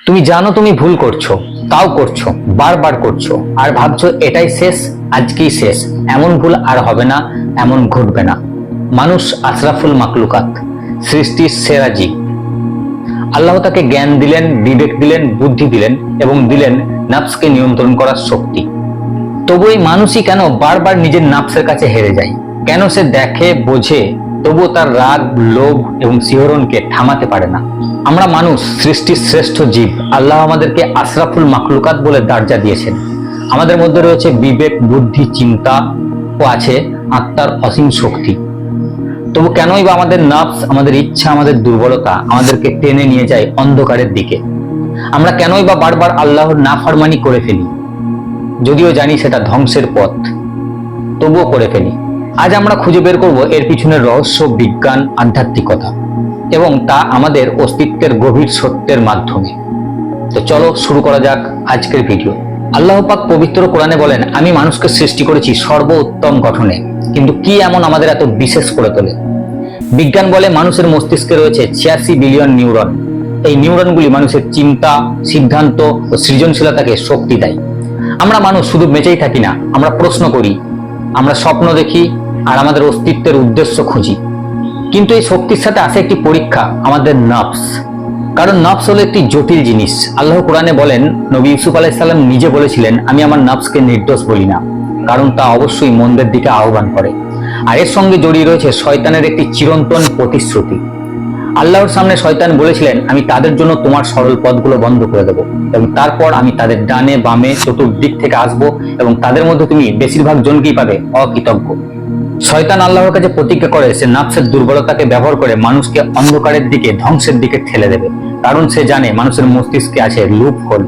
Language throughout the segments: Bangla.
তুমি জানো তুমি ভুল করছো, তাও করছো, বারবার করছো, আর ভাবছো এটাই শেষ, আজকেই শেষ, এমন ভুল আর হবে না, এমন ঘটবে না। মানুষ আশরাফুল মাকলুকাত, সৃষ্টির সেরা জীব। আল্লাহ তাকে জ্ঞান দিলেন, বিবেক দিলেন, বুদ্ধি দিলেন এবং দিলেন নাফসকে নিয়ন্ত্রণ করার শক্তি। তবু এই মানুষই কেন বারবার নিজের নাফসের কাছে হেরে যায়? কেন সে দেখে, বোঝে, তবুও তার রাগ, লোভ এবং শিহরণকে থামাতে পারে না? আমরা মানুষ সৃষ্টির শ্রেষ্ঠ জীব। আল্লাহ আমাদেরকে আশরাফুল মাখলুকাত বলে দরজা দিয়েছেন। আমাদের মধ্যে রয়েছে বিবেক, বুদ্ধি, চিন্তা ও আছে আত্মার অসীম শক্তি। তবু কেনই বা আমাদের নফস, আমাদের ইচ্ছা, আমাদের দুর্বলতা আমাদেরকে টেনে নিয়ে যায় অন্ধকারের দিকে? আমরা কেনই বা বারবার আল্লাহর নাফরমানি করে ফেলি, যদিও জানি সেটা ধ্বংসের পথ, তবুও করে ফেলি। আজ আমরা খুঁজে বের করব এর পিছনের রহস্য, বিজ্ঞান, আধ্যাত্মিকতা এবং তা আমাদের অস্তিত্বের গভীর সত্যের মাধ্যমে। তো চলো শুরু করা যাক আজকের ভিডিও। আল্লাহ পাক পবিত্র কোরআনে বলেন, আমি মানুষকে সৃষ্টি করেছি সর্বোত্তম গঠনে। কিন্তু কি এমন আমাদের এত বিশেষ করে তোলে? বিজ্ঞান বলে মানুষের মস্তিষ্কে রয়েছে 86 বিলিয়ন নিউরন। এই নিউরনগুলি মানুষের চিন্তা, সিদ্ধান্ত ও সৃজনশীলতাকে শক্তি দেয়। আমরা মানুষ শুধু বেঁচেই থাকি না, আমরা প্রশ্ন করি, আমরা স্বপ্ন দেখি আর আমাদের অস্তিত্বের উদ্দেশ্য খুঁজি। কিন্তু এই শক্তির সাথে আসে একটি পরীক্ষা, আমাদের নফস। কারণ নফস হলো একটি জটিল জিনিস। আল্লাহ কোরআনে বলেন, নবী ইউসুফ আলাইহিস সালাম নিজে বলেছিলেন, আমি আমার নফসকে নির্দোষ বলি না, কারণ তা অবশ্যই মন্দের দিকে আহ্বান করে। আর এর সঙ্গে জড়িয়ে রয়েছে শয়তানের একটি চিরন্তন প্রতিশ্রুতি। আল্লাহর সামনে শয়তান বলেছিলেন, আমি তাদের জন্য তোমার সরল পথগুলো বন্ধ করে দেবো এবং তারপর আমি তাদের ডানে বামে চতুর্দিক থেকে আসবো এবং তাদের মধ্যে তুমি বেশিরভাগ জনকেই পাবে অকৃতজ্ঞ। শয়তান আল্লাহর কাছে প্রতিজ্ঞা করে সে নাফসের দুর্বলতাকে ব্যবহার করে মানুষকে অন্ধকারের দিকে, ধ্বংসের দিকে ঠেলে দেবে। কারণ সে জানে মানুষের মস্তিষ্কে আছে লুপ হোল।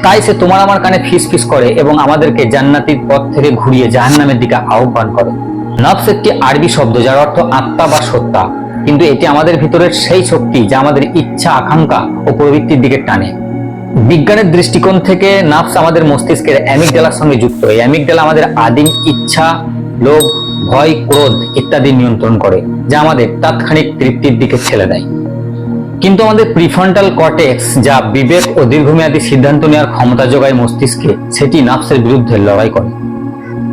তাই সে তোমার আমার কানে ফিস ফিস করে এবং আমাদেরকে জান্নাতির পথ থেকে ঘুরিয়ে জাহান্নামের দিকে আহ্বান করে। নফস একটি আরবি শব্দ যার অর্থ আত্মা বা সত্তা, কিন্তু এটি আমাদের ভিতরের সেই শক্তি যা আমাদের ইচ্ছা, আকাঙ্ক্ষা ও প্রবৃত্তির দিকে টানে। বিজ্ঞানের দৃষ্টিকোণ থেকে নফস আমাদের মস্তিষ্কের অ্যামিগডালার সঙ্গে যুক্ত। এই অ্যামিগডালা আমাদের আদিম ইচ্ছা, লোভ, ভয়, ক্রোধ ইত্যাদি নিয়ন্ত্রণ করে, যা আমাদের তাৎক্ষণিক তৃপ্তির দিকে ঠেলে দেয়। কিন্তু আমাদের প্রিফ্রন্টাল কর্টেক্স, যা বিবেক ও দীর্ঘমেয়াদী সিদ্ধান্ত নেওয়ার ক্ষমতা যোগায় মস্তিষ্কে, সেটি নফসের বিরুদ্ধে লড়াই করে।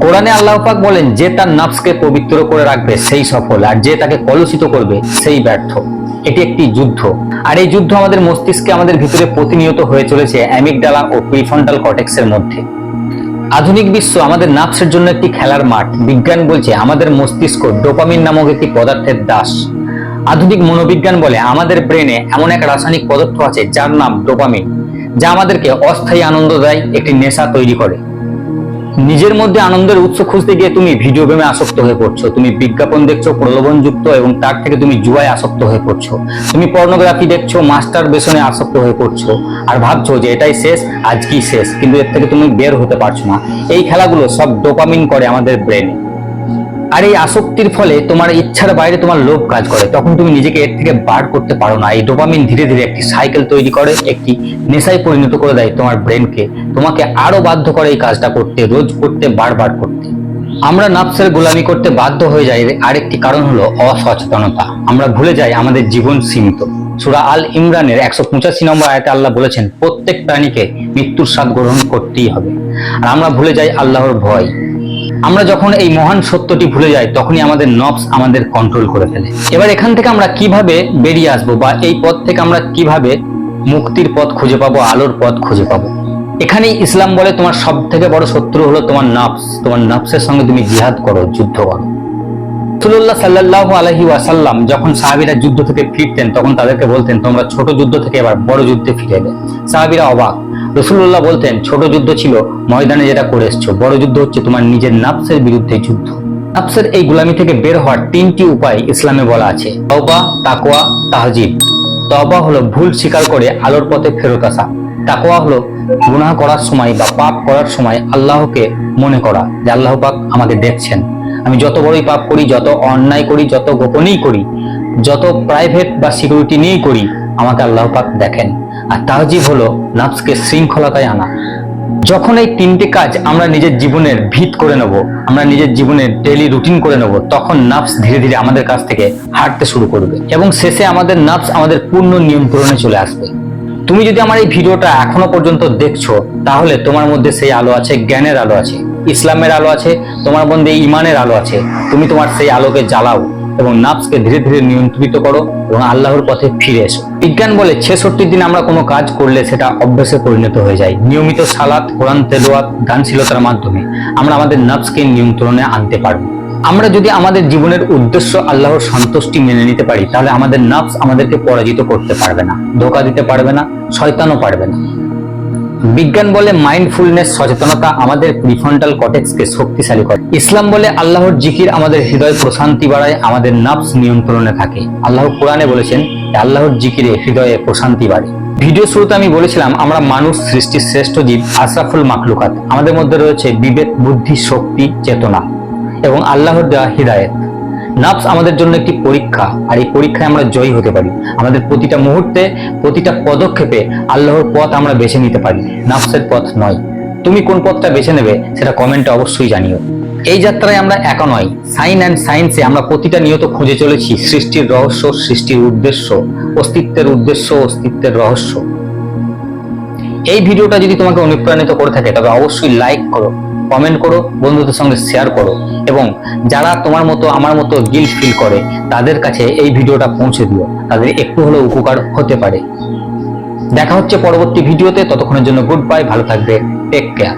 কোরআনে আল্লাহ পাক বলেন, যে তার নফসকে পবিত্র করে রাখবে সেই সফল, আর যে তাকে কলুষিত করবে সেই ব্যর্থ। এটি একটি যুদ্ধ, আর এই যুদ্ধ আমাদের মস্তিষ্কে, আমাদের ভিতরে প্রতিনিয়ত হয়ে চলেছে অ্যামিগডালা ও প্রিফ্রন্টাল কর্টেক্সের মধ্যে। আধুনিক বিশ্ব আমাদের নফসের জন্য একটি খেলার মাঠ। বিজ্ঞান বলছে আমাদের মস্তিষ্ক ডোপামিন নামক একটি পদার্থের দাস। আধুনিক মনোবিজ্ঞান বলে আমাদের ব্রেনে এমন এক রাসায়নিক পদার্থ আছে যার নাম ডোপামিন, যা আমাদেরকে অস্থায়ী আনন্দ দেয়, একটি নেশা তৈরি করে। নিজের মধ্যে আনন্দের উৎস খুঁজতে গিয়ে তুমি ভিডিও গেমে আসক্ত হয়ে পড়ছো, তুমি বিজ্ঞাপন দেখছো প্রলোভনযুক্ত এবং তার থেকে তুমি জুয়ায় আসক্ত হয়ে পড়ছো, তুমি পর্নোগ্রাফি দেখছো, মাস্টার বেসনে আসক্ত হয়ে পড়ছো আর ভাবছো যে এটাই শেষ, আজকেই শেষ, কিন্তু এর থেকে তুমি বের হতে পারছো না। এই খেলাগুলো সব ডোপামিন করে আমাদের ব্রেনে। আর এই আসক্তির ফলে তোমার ইচ্ছার বাইরে তোমার লোভ কাজ করে, তখন তুমি নিজেকে এর থেকে বার করতে পারো না। এই ডোপামিন ধীরে ধীরে একটি সাইকেল তৈরি করে, একটি নেশায় পরিণত করে দেয় তোমার ব্রেনকে, তোমাকে আরো বাধ্য করে এই কাজটা করতে, রোজ করতে, বারবার করতে। আমরা নফসের গোলামি করতে বাধ্য হয়ে যাই আরেকটি কারণ হলো অসচেতনতা। আমরা ভুলে যাই আমাদের জীবন সীমিত। সূরা আল ইমরানের 185 নম্বর আয়াতে আল্লাহ বলেছেন, প্রত্যেক প্রাণীকে মৃত্যুর স্বাদ গ্রহণ করতেই হবে। আর আমরা ভুলে যাই আল্লাহর ভয়। আমরা যখন এই মহান সত্যটি ভুলে যাই, তখনই আমাদের নফস আমাদের কন্ট্রোল করে ফেলে। এবার এখান থেকে আমরা কিভাবে বেরিয়ে আসবো, বা এই পথ থেকে আমরা কিভাবে মুক্তির পথ খুঁজে পাবো, আলোর পথ খুঁজে পাবো? এখানেই ইসলাম বলে তোমার সব থেকে বড় শত্রু হলো তোমার নফস। তোমার নফসের সঙ্গে তুমি জিহাদ করো, যুদ্ধ করো। রাসূলুল্লাহ সাল্লাল্লাহু আলাইহি ওয়াসাল্লাম যখন সাহাবীরা যুদ্ধ থেকে ফিরতেন, তখন তাদেরকে বলতেন, তোমরা ছোট যুদ্ধ থেকে এবার বড় যুদ্ধে ফিরে এলে। সাহাবীরা অবাক। রাসূলুল্লাহ বলতেন, ছোট যুদ্ধ ছিল ময়দানে যেটা করে এসছো, বড় যুদ্ধ হচ্ছে তোমার নিজের নফসের বিরুদ্ধে যুদ্ধ। নফসের এই গোলামি থেকে বের হওয়ার 3টি উপায় ইসলামে বলা আছে: তওবা, তাকওয়া, তাহজিব। তওবা হলো ভুল স্বীকার করে আলোর পথে ফেরত আসা। তাকওয়া হলো গুনাহ করার সময় বা পাপ করার সময় আল্লাহকে মনে করা যে আল্লাহ পাক আমাকে দেখছেন। আমি যত বড়ই পাপ করি, যত অন্যায় করি, যত গোপনেই করি, যত প্রাইভেট বা সিকিউরিটি নিয়েই করি, আমাকে আল্লাহ পাক দেখেন। আর তাহজিব হলো নফসকে শৃঙ্খলতায় আনা। যখন এই 3টি কাজ আমরা নিজের জীবনের ভিত করে নেব, আমরা নিজের জীবনের ডেইলি রুটিন করে নেব, তখন নফস ধীরে ধীরে আমাদের কাছ থেকে হাঁটতে শুরু করবে এবং শেষে আমাদের নফস আমাদের পূর্ণ নিয়ন্ত্রণে চলে আসবে। তুমি যদি আমার এই ভিডিওটা এখনো পর্যন্ত দেখছো, তাহলে তোমার মধ্যে সেই আলো আছে, জ্ঞানের আলো আছে, ইসলামের আলো আছে, তোমার মধ্যে ইমানের আলো আছে। তুমি তোমার সেই আলোকে জ্বালাও এবং নাফসকে ধীরে ধীরে নিয়ন্ত্রিত করো এবং আল্লাহর পথে ফিরে এসো। বিজ্ঞান বলে 66 দিন আমরা কোনো কাজ করলে সেটা অভ্যাসে পরিণত হয়ে যায়। নিয়মিত সালাত, কোরআন তেলাওয়াত, দানশীলতার মাধ্যমে আমরা আমাদের নাফসকে নিয়ন্ত্রণে আনতে পারবো। আমরা যদি আমাদের জীবনের উদ্দেশ্য আল্লাহর সন্তুষ্টি মেনে নিতে পারি, তাহলে আমাদের নাফস আমাদেরকে পরাজিত করতে পারবে না, ধোঁকা দিতে পারবে না, শয়তানও পারবে না। বিজ্ঞান বলে মাইন্ডফুলনেস, সচেতনতা আমাদের প্রিফ্রন্টাল কর্টেক্সকে শক্তিশালী করে। ইসলাম বলে আল্লাহর জিকির আমাদের হৃদয় প্রশান্তি বাড়ায়, আমাদের নাফস নিয়ন্ত্রণে থাকে। আল্লাহ কোরআনে বলেছেন আল্লাহর জিকিরে হৃদয়ে প্রশান্তি বাড়ে। ভিডিও শুরুতে আমি বলেছিলাম আমরা মানুষ সৃষ্টির শ্রেষ্ঠ জীব, আশরাফুল মাখলুকাত। আমাদের মধ্যে রয়েছে বিবেক, বুদ্ধি, শক্তি, চেতনা এবং আল্লাহর দেওয়া হিদায়েত। নাফস আমাদের জন্য একটি পরীক্ষা, আর এই পরীক্ষায় আমরা জয়ী হতে পারি। আমাদের প্রতিটা মুহূর্তে, প্রতিটা পদক্ষেপে আল্লাহর পথ আমরা বেছে নিতে পারি, নাফসের পথ নয়। তুমি কোন পথটা বেছে নেবে সেটা কমেন্টে অবশ্যই জানিও। এই যাত্রায় আমরা একা নয়, সাইন অ্যান্ড সায়েন্সে আমরা প্রতিটা নিয়ত খুঁজে চলেছি সৃষ্টির রহস্য, সৃষ্টির উদ্দেশ্য, অস্তিত্বের উদ্দেশ্য, অস্তিত্বের রহস্য। এই ভিডিওটা যদি তোমাকে অনুপ্রাণিত করে থাকে, তবে অবশ্যই লাইক করো, কমেন্ট করো, বন্ধুদের সঙ্গে শেয়ার করো এবং যারা তোমার মতো আমার মতো গিল্ট ফিল করে তাদের কাছে এই ভিডিওটা পৌঁছে দিও, তাদের একটু হলেও উপকার হতে পারে। দেখা হচ্ছে পরবর্তী ভিডিওতে, ততক্ষণের জন্য গুড বাই, ভালো থাকবে, টেক কেয়ার।